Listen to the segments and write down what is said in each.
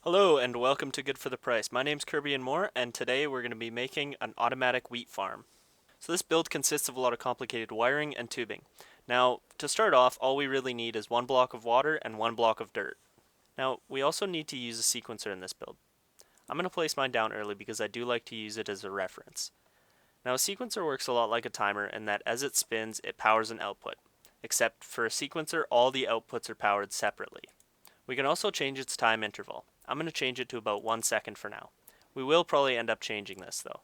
Hello and welcome to Good for the Price. My name's Kirby and Moore, and today we're going to be making an automatic wheat farm. So this build consists of a lot of complicated wiring and tubing. Now, to start off, all we really need is one block of water and one block of dirt. Now, we also need to use a sequencer in this build. I'm going to place mine down early because I do like to use it as a reference. Now, a sequencer works a lot like a timer in that as it spins, it powers an output. Except for a sequencer, all the outputs are powered separately. We can also change its time interval. I'm going to change it to about 1 second for now. We will probably end up changing this though.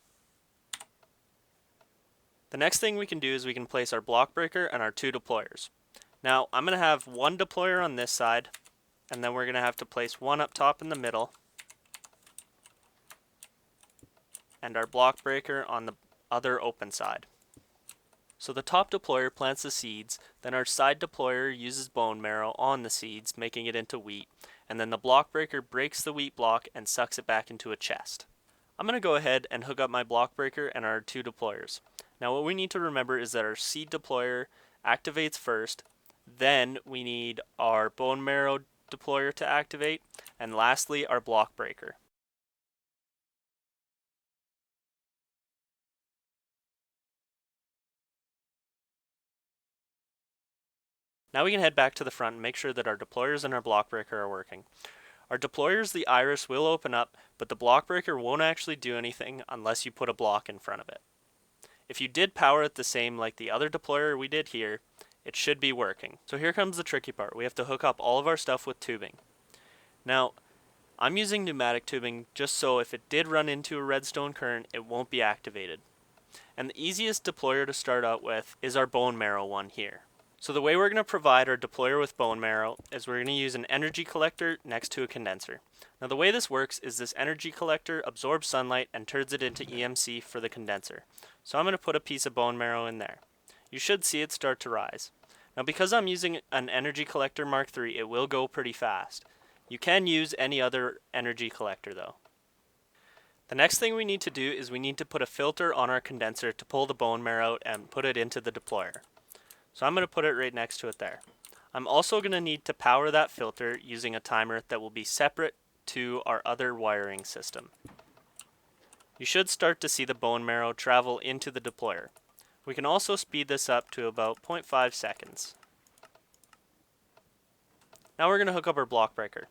The next thing we can do is we can place our block breaker and our two deployers. Now I'm going to have one deployer on this side, and then we're going to have to place one up top in the middle, and our block breaker on the other open side. So the top deployer plants the seeds, then our side deployer uses bone marrow on the seeds, making it into wheat, and then the block breaker breaks the wheat block and sucks it back into a chest. I'm going to go ahead and hook up my block breaker and our two deployers. Now what we need to remember is that our seed deployer activates first, then we need our bone marrow deployer to activate, and lastly our block breaker. Now we can head back to the front and make sure that our deployers and our block breaker are working. Our deployers, the iris, will open up, but the block breaker won't actually do anything unless you put a block in front of it. If you did power it the same like the other deployer we did here, it should be working. So here comes the tricky part. We have to hook up all of our stuff with tubing. Now, I'm using pneumatic tubing just so if it did run into a redstone current, it won't be activated. And the easiest deployer to start out with is our bone marrow one here. So the way we're going to provide our deployer with bone marrow is we're going to use an energy collector next to a condenser. Now the way this works is this energy collector absorbs sunlight and turns it into EMC for the condenser. So I'm going to put a piece of bone marrow in there. You should see it start to rise. Now because I'm using an energy collector Mark III, it will go pretty fast. You can use any other energy collector though. The next thing we need to do is we need to put a filter on our condenser to pull the bone marrow out and put it into the deployer. So I'm going to put it right next to it there. I'm also going to need to power that filter using a timer that will be separate to our other wiring system. You should start to see the bone marrow travel into the deployer. We can also speed this up to about 0.5 seconds. Now we're going to hook up our block breaker.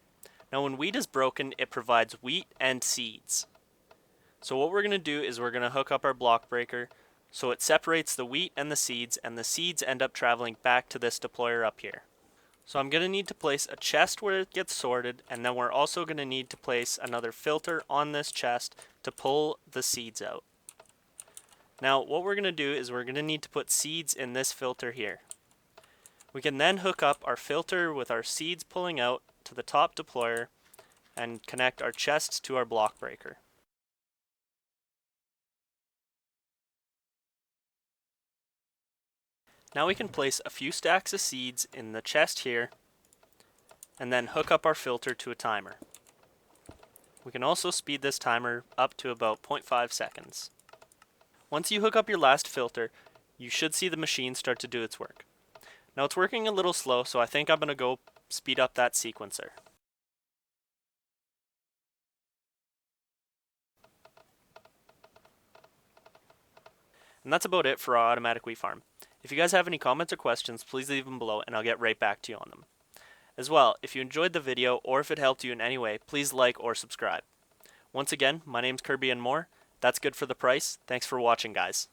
Now when wheat is broken, it provides wheat and seeds. So what we're going to do is we're going to hook up our block breaker so it separates the wheat and the seeds end up traveling back to this deployer up here. So I'm going to need to place a chest where it gets sorted, and then we're also going to need to place another filter on this chest to pull the seeds out. Now what we're going to do is we're going to need to put seeds in this filter here. We can then hook up our filter with our seeds pulling out to the top deployer and connect our chests to our block breaker. Now we can place a few stacks of seeds in the chest here, and then hook up our filter to a timer. We can also speed this timer up to about 0.5 seconds. Once you hook up your last filter, you should see the machine start to do its work. Now it's working a little slow, so I think I'm going to go speed up that sequencer. And that's about it for our automatic wheat farm. If you guys have any comments or questions, please leave them below and I'll get right back to you on them. As well, if you enjoyed the video or if it helped you in any way, please like or subscribe. Once again, my name's Kirby and Moore. That's good for the price. Thanks for watching, guys.